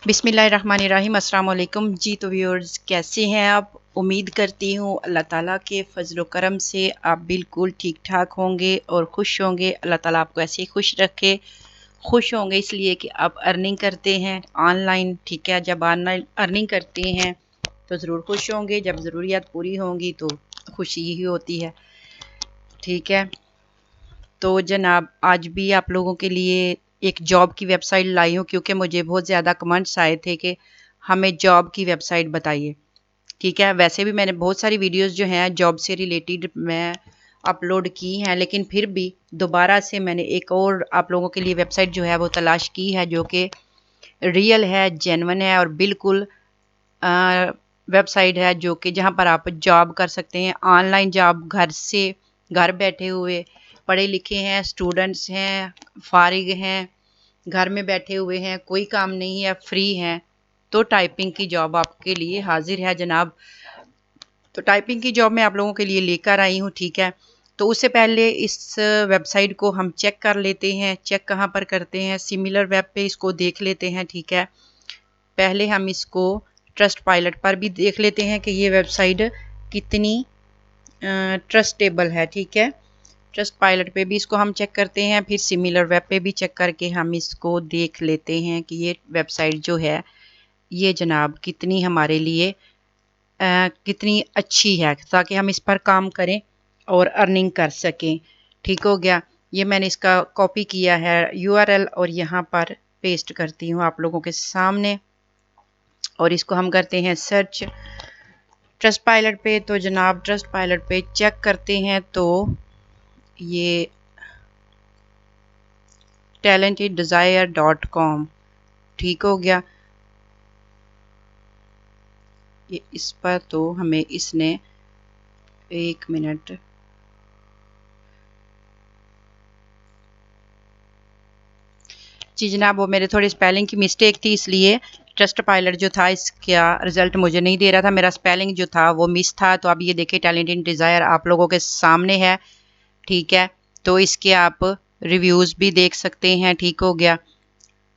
बिस्मिल्लाहिर्रहमानिर्रहीम अस्सलाम वालेकुम जी। तो व्यूअर्स, कैसे हैं आप? उम्मीद करती हूँ अल्लाह ताला के फजल करम से आप बिल्कुल ठीक ठाक होंगे और खुश होंगे। अल्लाह ताला आपको ऐसे ही खुश रखे। खुश होंगे इसलिए कि आप अर्निंग करते हैं ऑनलाइन, ठीक है। जब ऑनलाइन अर्निंग करते हैं तो ज़रूर खुश होंगे, जब ज़रूरियात पूरी होंगी तो खुशी ही होती है, ठीक है। तो जनाब, आज भी आप लोगों के लिए एक जॉब की वेबसाइट लाई हूँ, क्योंकि मुझे बहुत ज़्यादा कमेंट्स आए थे कि हमें जॉब की वेबसाइट बताइए, ठीक है। वैसे भी मैंने बहुत सारी वीडियोस जो हैं जॉब से रिलेटेड मैं अपलोड की हैं, लेकिन फिर भी दोबारा से मैंने एक और आप लोगों के लिए वेबसाइट जो है वो तलाश की है, जो कि रियल है, जेन्युइन है और बिल्कुल वेबसाइट है जो कि जहाँ पर आप जॉब कर सकते हैं, ऑनलाइन जॉब, घर से, घर बैठे हुए। पढ़े लिखे हैं, स्टूडेंट्स हैं, फारिग हैं, घर में बैठे हुए हैं, कोई काम नहीं है, फ्री हैं, तो टाइपिंग की जॉब आपके लिए हाजिर है जनाब। तो टाइपिंग की जॉब मैं आप लोगों के लिए लेकर आई हूँ, ठीक है। तो उससे पहले इस वेबसाइट को हम चेक कर लेते हैं। चेक कहाँ पर करते हैं? सिमिलर वेब पे इसको देख लेते हैं, ठीक है। पहले हम इसको ट्रस्ट पायलट पर भी देख लेते हैं कि ये वेबसाइट कितनी ट्रस्टेबल है, ठीक है। ट्रस्ट पायलट पे भी इसको हम चेक करते हैं, फिर सिमिलर वेब पे भी चेक करके हम इसको देख लेते हैं कि ये वेबसाइट जो है ये जनाब कितनी हमारे लिए कितनी अच्छी है, ताकि हम इस पर काम करें और अर्निंग कर सकें, ठीक हो गया। ये मैंने इसका कॉपी किया है URL और यहाँ पर पेस्ट करती हूँ आप लोगों के सामने, और इसको हम करते हैं सर्च ट्रस्ट पायलट पे। तो जनाब ट्रस्ट पायलट पे चेक करते हैं तो ये talentedDesire.com, ठीक हो गया। ये इस पर तो हमें इसने, एक मिनट, जी जनाब, वो मेरे थोड़ी स्पेलिंग की मिस्टेक थी, इसलिए ट्रस्ट पायलट जो था इसका रिजल्ट मुझे नहीं दे रहा था, मेरा स्पेलिंग जो था वो मिस था। तो अब ये देखिए टैलेंटेड डिज़ायर आप लोगों के सामने है, ठीक है। तो इसके आप रिव्यूज़ भी देख सकते हैं, ठीक हो गया।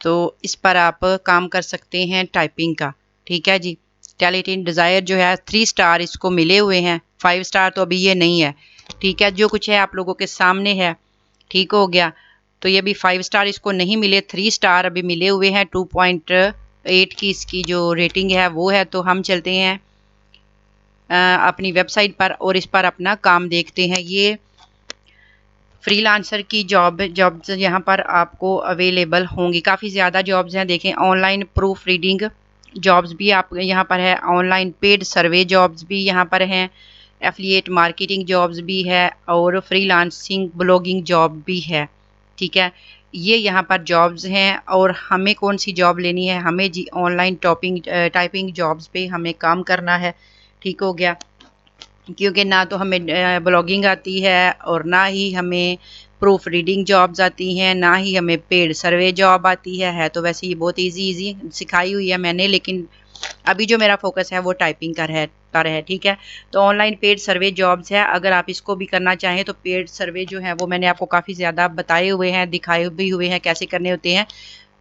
तो इस पर आप काम कर सकते हैं टाइपिंग का, ठीक है जी। टैलेंटेड डिज़ायर जो है 3 स्टार इसको मिले हुए हैं, 5 स्टार तो अभी ये नहीं है, ठीक है। जो कुछ है आप लोगों के सामने है, ठीक हो गया। तो ये भी 5 स्टार इसको नहीं मिले, 3 स्टार अभी मिले हुए हैं। 2.8 की इसकी जो रेटिंग है वो है। तो हम चलते हैं अपनी वेबसाइट पर और इस पर अपना काम देखते हैं। ये फ्रीलांसर की जॉब्स यहाँ पर आपको अवेलेबल होंगी, काफ़ी ज़्यादा जॉब्स हैं। देखें, ऑनलाइन प्रूफ रीडिंग जॉब्स भी आप यहाँ पर है, ऑनलाइन पेड सर्वे जॉब्स भी यहाँ पर हैं, एफिलिएट मार्केटिंग जॉब्स भी है और फ्रीलांसिंग ब्लॉगिंग जॉब भी है, ठीक है। ये यहाँ पर जॉब्स हैं और हमें कौन सी जॉब लेनी है? हमें जी ऑनलाइन टाइपिंग जॉब्स पे हमें काम करना है, ठीक हो गया। क्योंकि ना तो हमें ब्लॉगिंग आती है और ना ही हमें प्रूफ रीडिंग जॉब्स आती हैं, ना ही हमें पेड सर्वे जॉब आती है। तो वैसे ये बहुत इजी सिखाई हुई है मैंने, लेकिन अभी जो मेरा फोकस है वो टाइपिंग का है, ठीक है। तो ऑनलाइन पेड सर्वे जॉब्स है, अगर आप इसको भी करना चाहें तो पेड सर्वे जो है वो मैंने आपको काफ़ी ज़्यादा बताए हुए हैं, दिखाए भी हुए हैं कैसे करने होते हैं।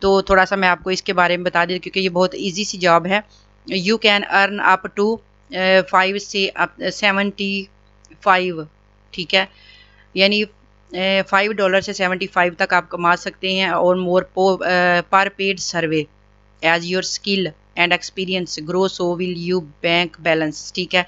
तो थोड़ा सा मैं आपको इसके बारे में बता दें, क्योंकि ये बहुत ईजी सी जॉब है। You can earn up to 5 से 75, ठीक है। यानी $5 से 75 तक आप कमा सकते हैं और more per paid survey as your skill and experience grow so will you bank balance, ठीक है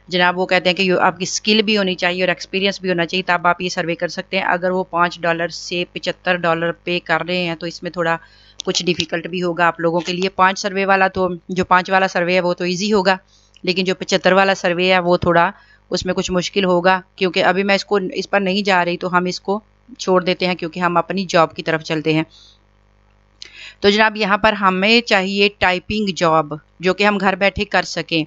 जनाब। वो कहते हैं कि आपकी स्किल भी होनी चाहिए और एक्सपीरियंस भी होना चाहिए, तब आप ये सर्वे कर सकते हैं। अगर वो $5 से $75 पे कर रहे हैं तो इसमें थोड़ा कुछ डिफ़िकल्ट भी होगा आप लोगों के लिए। 5 सर्वे वाला तो, जो 5 वाला सर्वे है वो तो ईजी होगा, लेकिन जो 75 वाला सर्वे है वो थोड़ा उसमें कुछ मुश्किल होगा। क्योंकि अभी मैं इसको इस पर नहीं जा रही, तो हम इसको छोड़ देते हैं क्योंकि हम अपनी जॉब की तरफ चलते हैं। तो जनाब यहाँ पर हमें चाहिए टाइपिंग जॉब जो कि हम घर बैठे कर सकें।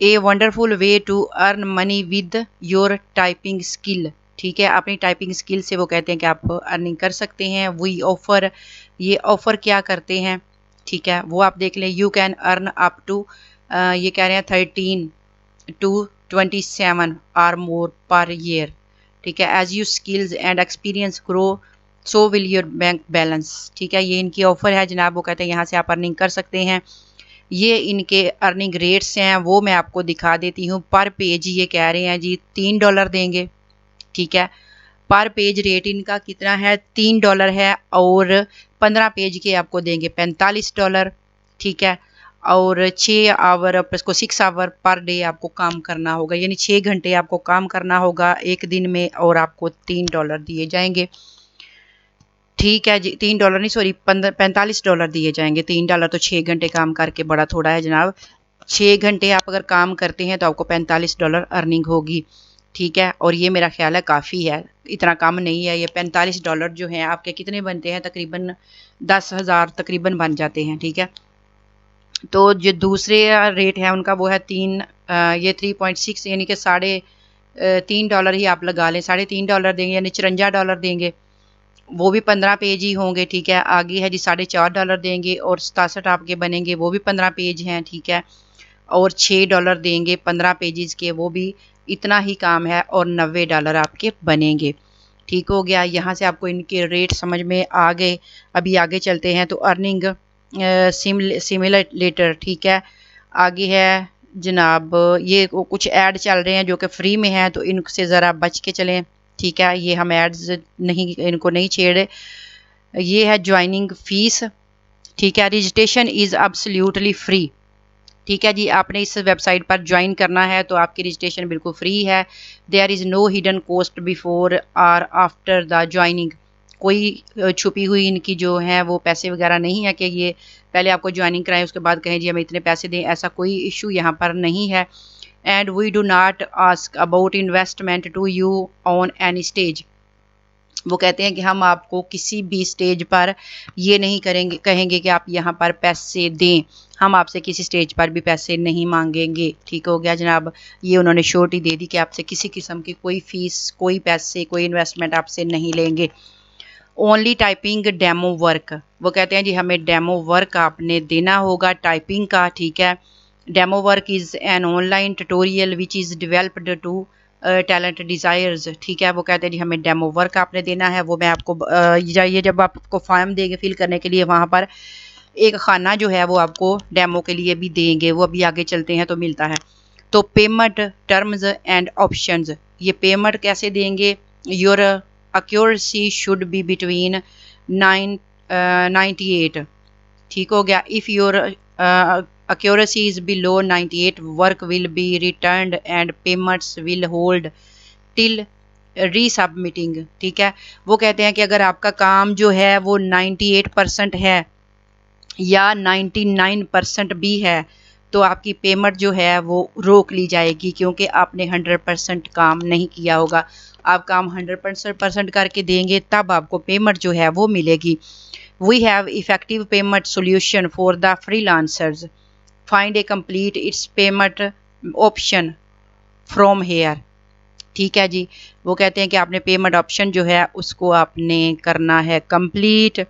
A wonderful way to earn money with your typing skill, ठीक है। अपनी टाइपिंग स्किल से वो कहते हैं कि आप अर्निंग कर सकते हैं। वी ऑफर, ये ऑफर क्या करते हैं, ठीक है, वो आप देख लें। You can earn up to, ये कह रहे हैं 13 to 27 or more per year, ठीक है। As you skills and experience grow so will your bank balance. ठीक है, ये इनकी ऑफर है जनाब। वो कहते हैं यहाँ से आप अर्निंग कर सकते हैं। ये इनके अर्निंग रेट्स हैं वो मैं आपको दिखा देती हूँ। पर पेज ये कह रहे हैं जी $3 देंगे। ठीक है, पर पेज रेट इनका कितना है, $3 है। और 15 पेज के आपको देंगे $45। ठीक है, और 6 आवर आपको 6 आवर पर डे आपको काम करना होगा, यानी 6 घंटे आपको काम करना होगा एक दिन में, और आपको $3 दिए जाएंगे। ठीक है जी, $3 नहीं, सॉरी, $45 दिए जाएंगे। $3 तो 6 घंटे काम करके बड़ा थोड़ा है जनाब। 6 घंटे आप अगर काम करते हैं तो आपको $45 अर्निंग होगी। ठीक है, और ये मेरा ख्याल है काफ़ी है, इतना कम नहीं है। ये $45 जो है आपके कितने बनते हैं, तकरीबन 10,000 तकरीबन बन जाते हैं। ठीक है, तो जो दूसरे रेट है उनका वो है ये 3.6, यानी कि $3.5 ही आप लगा लें, $3.5 देंगे, यानी $54 देंगे। वो भी 15 पेज ही होंगे। ठीक है, आगे है जी $4.5 देंगे, और 67 आपके बनेंगे, वो भी 15 पेज हैं। ठीक है, और $6 देंगे 15 पेजेस के, वो भी इतना ही काम है, और $90 आपके बनेंगे। ठीक हो गया, यहाँ से आपको इनके रेट समझ में आ गए। अभी आगे चलते हैं तो अर्निंग सिमुलेटर। ठीक है, आगे है जनाब, ये कुछ ऐड चल रहे हैं जो कि फ्री में हैं, तो इनसे ज़रा बच के चलें। ठीक है, ये हम एड्स नहीं, इनको नहीं छेड़े। ये है ज्वाइनिंग फीस। ठीक है, रजिस्ट्रेशन इज़ एब्सोल्युटली फ्री। ठीक है जी, आपने इस वेबसाइट पर ज्वाइन करना है तो आपकी रजिस्ट्रेशन बिल्कुल फ्री है। There is no hidden cost before और आफ्टर द ज्वाइनिंग। कोई छुपी हुई इनकी जो है वो पैसे वगैरह नहीं है कि ये पहले आपको ज्वाइनिंग कराएं उसके बाद कहें जी हमें इतने पैसे दें, ऐसा कोई इशू यहाँ पर नहीं है। And we do not ask about investment to you on any stage. वो कहते हैं कि हम आपको किसी भी स्टेज पर ये नहीं कहेंगे कि आप यहाँ पर पैसे दें, हम आपसे किसी स्टेज पर भी पैसे नहीं मांगेंगे। ठीक हो गया जनाब, ये उन्होंने श्योरिटी दे दी कि आपसे किसी किस्म की कोई फीस, कोई पैसे, कोई इन्वेस्टमेंट आपसे नहीं लेंगे। Only typing demo work. वो कहते हैं जी हमें डेमो वर्क आपने देना होगा टाइपिंग का। ठीक है, demo work is an online tutorial which is developed to talent desires. ठीक है, वो कहते हैं जी हमें डेमो वर्क आपने देना है। वो मैं आपको ये जब आपको फॉर्म देंगे फिल करने के लिए, वहाँ पर एक खाना जो है वो आपको डेमो के लिए भी देंगे, वो अभी आगे चलते हैं तो मिलता है। तो पेमेंट टर्म्स एंड ऑप्शंस, ये पेमेंट कैसे देंगे, your accuracy should be between 98। ठीक हो गया, if your accuracy is below 98 work will be returned and payments will hold till रीसबमिटिंग। ठीक है, वो कहते हैं कि अगर आपका काम जो है वो 98% है या 99% भी है तो आपकी पेमेंट जो है वो रोक ली जाएगी, क्योंकि आपने 100% काम नहीं किया होगा। आप काम 100% करके देंगे तब आपको पेमेंट जो है वो मिलेगी। We have effective payment solution for the freelancers, find a complete its payment option from here. ठीक है जी, वो कहते हैं कि आपने पेमेंट ऑप्शन जो है उसको आपने करना है कंप्लीट,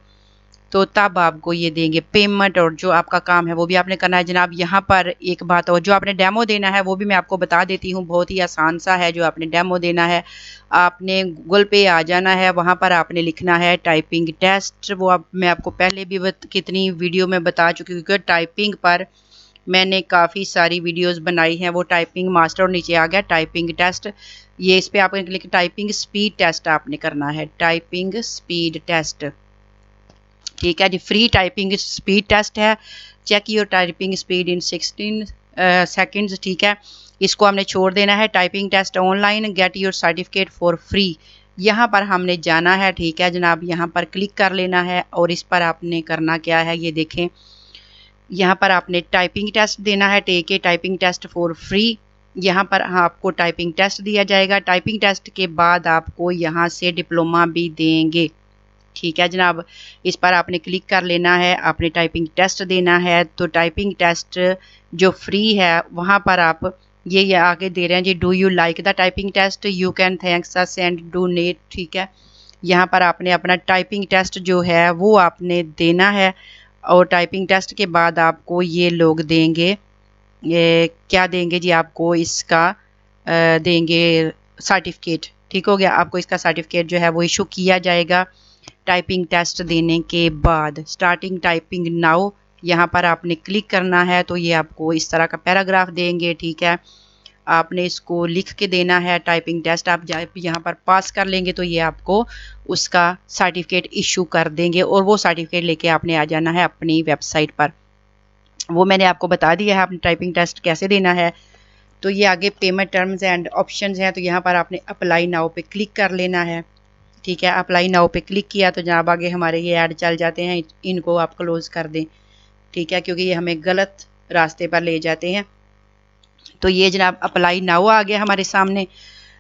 तो तब आपको ये देंगे पेमेंट, और जो आपका काम है वो भी आपने करना है। जनाब यहाँ पर एक बात और, जो आपने डेमो देना है वो भी मैं आपको बता देती हूँ, बहुत ही आसान सा है। जो आपने डेमो देना है, आपने गूगल पे आ जाना है, वहाँ पर आपने लिखना है टाइपिंग टेस्ट। वो मैं आपको पहले भी कितनी वीडियो में बता चुकी हूँ, क्योंकि टाइपिंग पर मैंने काफ़ी सारी वीडियोस बनाई हैं। वो टाइपिंग मास्टर, और नीचे आ गया टाइपिंग टेस्ट। ये इस पर आपने क्लिक, टाइपिंग स्पीड टेस्ट आपने करना है, टाइपिंग स्पीड टेस्ट। ठीक है जी, फ्री टाइपिंग स्पीड टेस्ट है। Check your typing speed in 16 seconds. ठीक है, इसको हमने छोड़ देना है। Typing test online, get your certificate for free, यहाँ पर हमने जाना है। ठीक है जनाब, यहाँ पर क्लिक कर लेना है, और इस पर आपने करना क्या है ये देखें। यहाँ पर आपने टाइपिंग टेस्ट देना है, take a typing test for free. यहाँ पर आपको टाइपिंग टेस्ट दिया जाएगा। टाइपिंग टेस्ट के बाद आपको यहाँ से डिप्लोमा भी देंगे। ठीक है जनाब, इस पर आपने क्लिक कर लेना है, आपने टाइपिंग टेस्ट देना है। तो टाइपिंग टेस्ट जो फ्री है वहाँ पर आप ये आगे दे रहे हैं जी, do you like the typing test, you can thanks us and donate. ठीक है, यहाँ पर आपने अपना टाइपिंग टेस्ट जो है वो आपने देना है, और टाइपिंग टेस्ट के बाद आपको ये लोग देंगे, ये क्या देंगे जी, आपको इसका देंगे सर्टिफिकेट। ठीक हो गया, आपको इसका सर्टिफिकेट जो है वो इशू किया जाएगा। टाइपिंग टेस्ट देने के बाद स्टार्टिंग टाइपिंग नाउ यहाँ पर आपने क्लिक करना है। तो ये आपको इस तरह का पैराग्राफ देंगे, ठीक है। आपने इसको लिख के देना है। टाइपिंग टेस्ट आप यहाँ पर पास कर लेंगे तो ये आपको उसका सर्टिफिकेट इशू कर देंगे और वो सर्टिफिकेट लेके आपने आ जाना है अपनी वेबसाइट पर। वो मैंने आपको बता दिया है आपने टाइपिंग टेस्ट कैसे देना है। तो ये आगे पेमेंट टर्म्स एंड ऑप्शंस हैं, तो यहाँ पर आपने अप्लाई नाउ पे क्लिक कर लेना है, ठीक है। अप्लाई नाउ पे क्लिक किया तो जनाब आगे हमारे ये ऐड चल जाते हैं, इनको आप क्लोज कर दें, ठीक है, क्योंकि ये हमें गलत रास्ते पर ले जाते हैं। तो ये जनाब अप्लाई नाउ आ गया हमारे सामने।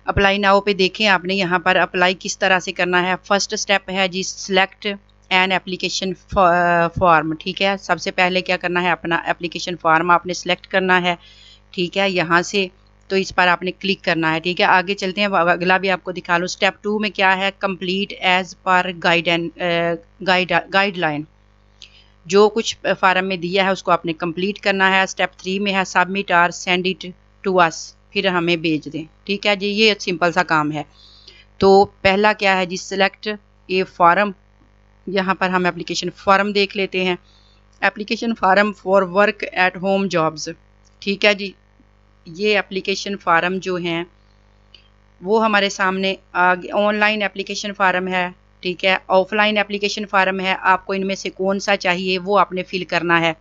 अप्लाई नाउ पे देखें आपने यहाँ पर अप्लाई किस तरह से करना है। फर्स्ट स्टेप है जी सिलेक्ट एन एप्लीकेशन फॉर्म, ठीक है। सबसे पहले क्या करना है, अपना एप्लीकेशन फॉर्म आपने सेलेक्ट करना है, ठीक है, यहाँ से। तो इस पर आपने क्लिक करना है, ठीक है। आगे चलते हैं, अगला भी आपको दिखा लूँ। स्टेप 2 में क्या है, कंप्लीट एज पर गाइडलाइन। जो कुछ फार्म में दिया है उसको आपने कंप्लीट करना है। स्टेप 3 में है सबमिट और सेंड इट टू अस, फिर हमें भेज दें, ठीक है जी। ये सिंपल सा काम है। तो पहला क्या है जी, सिलेक्ट ए फॉर्म। यहाँ पर हम एप्लीकेशन फॉर्म देख लेते हैं। Application form for work at home jobs, ठीक है जी। ये एप्लीकेशन फार्म जो हैं वो हमारे सामने ऑनलाइन एप्लीकेशन फार्म है, ठीक है, ऑफलाइन एप्लीकेशन फार्म है। आपको इनमें से कौन सा चाहिए वो आपने फिल करना है।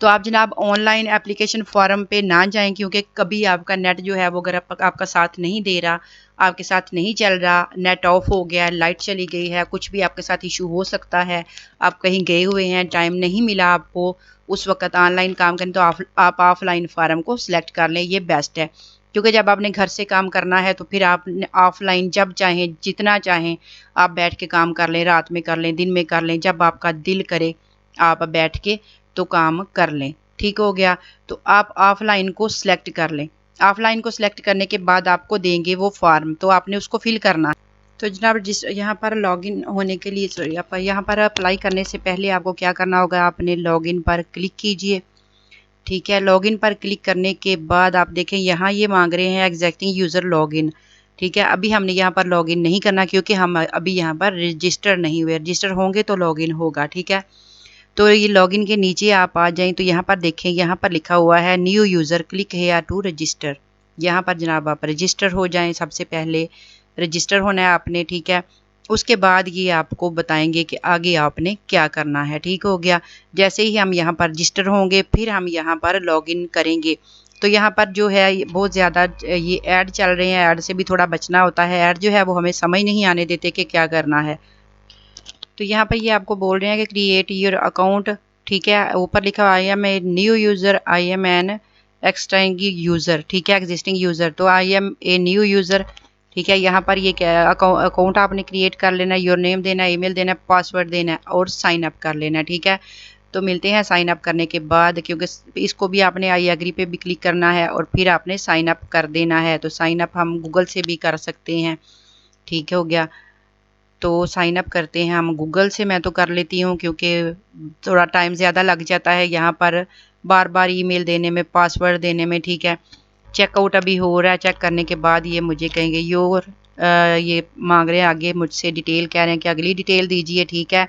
तो आप जनाब ऑनलाइन एप्लीकेशन फॉर्म पे ना जाएं, क्योंकि कभी आपका नेट जो है वो अगर आपका साथ नहीं दे रहा, आपके साथ नहीं चल रहा, नेट ऑफ हो गया, लाइट चली गई है, कुछ भी आपके साथ इशू हो सकता है, आप कहीं गए हुए हैं, टाइम नहीं मिला आपको उस वक्त ऑनलाइन काम करें, तो आप ऑफलाइन फार्म को सिलेक्ट कर लें, ये बेस्ट है। क्योंकि जब आपने घर से काम करना है तो फिर आप ऑफलाइन जब चाहें जितना चाहें आप बैठ के काम कर लें, रात में कर लें, दिन में कर लें, जब आपका दिल करे आप बैठ के तो काम कर लें, ठीक हो गया। तो आप ऑफलाइन को सिलेक्ट कर लें। ऑफलाइन को सिलेक्ट करने के बाद आपको देंगे वो फॉर्म, तो आपने उसको फिल करना है। तो जनाब जिस यहाँ पर लॉगिन होने के लिए, सॉरी, आप यहाँ पर अप्लाई करने से पहले आपको क्या करना होगा, आपने लॉगिन पर क्लिक कीजिए, ठीक है। लॉगिन पर क्लिक करने के बाद आप देखें यहाँ ये मांग रहे हैं एग्जैक्टिंग यूज़र लॉगिन, ठीक है। अभी हमने यहाँ पर लॉगिन नहीं करना क्योंकि हम अभी यहाँ पर रजिस्टर नहीं हुए। रजिस्टर होंगे तो लॉगिन होगा, ठीक है। तो ये लॉगिन के नीचे आप आ जाएं तो यहाँ पर देखें, यहाँ पर लिखा हुआ है new user click here to register. यहाँ पर जनाब आप रजिस्टर हो जाएं, सबसे पहले रजिस्टर होना है आपने, ठीक है। उसके बाद ये आपको बताएंगे कि आगे आपने क्या करना है, ठीक हो गया। जैसे ही हम यहाँ पर रजिस्टर होंगे फिर हम यहाँ पर लॉगिन करेंगे। तो यहाँ पर जो है बहुत ज़्यादा ये ऐड चल रहे हैं, ऐड से भी थोड़ा बचना होता है। ऐड जो है वो हमें समझ नहीं आने देते कि क्या करना है। तो यहाँ पर ये आपको बोल रहे हैं कि क्रिएट योर अकाउंट, ठीक है। ऊपर लिखा हुआ I am a new user, I am an existing user, ठीक है, एग्जिस्टिंग यूज़र। तो I am a new user, ठीक है। यहाँ पर ये क्या अकाउंट आपने क्रिएट कर लेना है, योर नेम देना है, ईमेल देना है, पासवर्ड देना है और साइन अप कर लेना है, ठीक है। तो मिलते हैं साइन अप करने के बाद, क्योंकि इसको भी आपने आई एग्री पे भी क्लिक करना है और फिर आपने साइन अप कर देना है। तो साइन अप हम गूगल से भी कर सकते हैं, ठीक हो गया। तो साइन अप करते हैं हम गूगल से। मैं तो कर लेती हूँ क्योंकि थोड़ा टाइम ज़्यादा लग जाता है यहाँ पर बार बार ईमेल देने में, पासवर्ड देने में, ठीक है। चेकआउट अभी हो रहा है। चेक करने के बाद ये मुझे कहेंगे योर ये मांग रहे हैं आगे मुझसे डिटेल, कह रहे हैं कि अगली डिटेल दीजिए, ठीक है।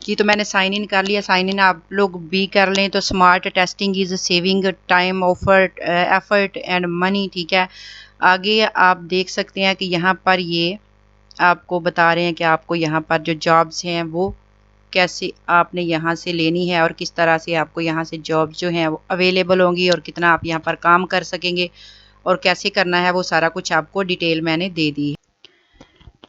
कि तो मैंने साइन इन कर लिया। साइन इन आप लोग भी कर लें। तो smart testing is saving time effort effort and money, ठीक है। आगे आप देख सकते हैं कि यहाँ पर ये आपको बता रहे हैं कि आपको यहाँ पर जो जॉब्स हैं वो कैसे आपने यहाँ से लेनी है और किस तरह से आपको यहाँ से जॉब्स जो हैं वो अवेलेबल होंगी और कितना आप यहाँ पर काम कर सकेंगे और कैसे करना है, वो सारा कुछ आपको डिटेल मैंने दे दी है।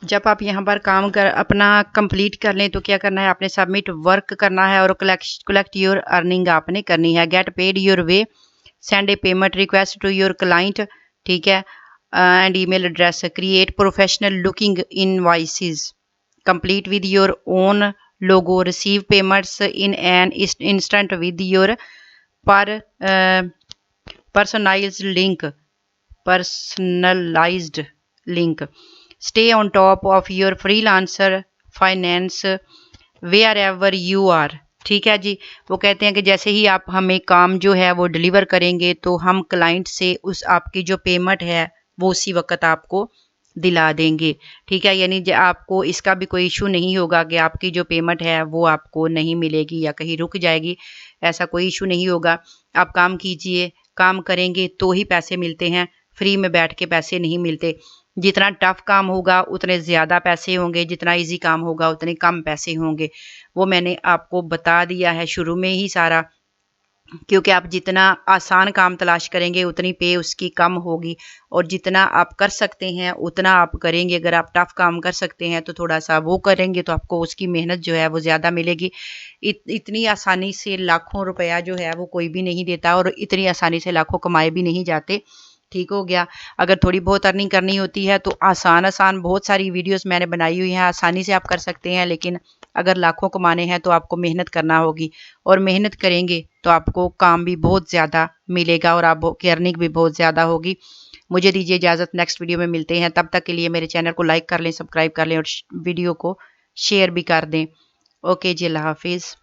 जब आप यहाँ पर काम कर अपना कंप्लीट कर लें तो क्या करना है, आपने सबमिट वर्क करना है और कलेक्ट योर अर्निंग आपने करनी है। Get paid your way, send a payment request to your client, ठीक है, and email address, create professional looking invoices, complete with your own logo, receive payments in an instant with your personalized link, stay on top of your freelancer finance wherever you are, ठीक है जी। वो कहते हैं कि जैसे ही आप हमें काम जो है वो डिलीवर करेंगे तो हम क्लाइंट से उस आपकी जो पेमेंट है वो उसी वक्त आपको दिला देंगे। ठीक है, यानी आपको इसका भी कोई इशू नहीं होगा कि आपकी जो पेमेंट है वो आपको नहीं मिलेगी या कहीं रुक जाएगी, ऐसा कोई इशू नहीं होगा। आप काम कीजिए, काम करेंगे तो ही पैसे मिलते हैं, फ्री में बैठ के पैसे नहीं मिलते। जितना टफ काम होगा उतने ज़्यादा पैसे होंगे, जितना इजी काम होगा उतने कम पैसे होंगे। वो मैंने आपको बता दिया है शुरू में ही सारा, क्योंकि आप जितना आसान काम तलाश करेंगे उतनी पे उसकी कम होगी, और जितना आप कर सकते हैं उतना आप करेंगे। अगर आप टफ काम कर सकते हैं तो थोड़ा सा वो करेंगे तो आपको उसकी मेहनत जो है वो ज़्यादा मिलेगी। इतनी आसानी से लाखों रुपया जो है वो कोई भी नहीं देता, और इतनी आसानी से लाखों कमाए भी नहीं जाते। ठीक हो गया। अगर थोड़ी बहुत अर्निंग करनी होती है तो आसान बहुत सारी वीडियोस मैंने बनाई हुई हैं, आसानी से आप कर सकते हैं। लेकिन अगर लाखों कमाने हैं तो आपको मेहनत करना होगी, और मेहनत करेंगे तो आपको काम भी बहुत ज़्यादा मिलेगा और आपकी अर्निंग भी बहुत ज़्यादा होगी। मुझे दीजिए इजाज़त, नेक्स्ट वीडियो में मिलते हैं। तब तक के लिए मेरे चैनल को लाइक कर लें, सब्सक्राइब कर लें और वीडियो को शेयर भी कर दें। ओके जी, अल्लाह हाफिज़।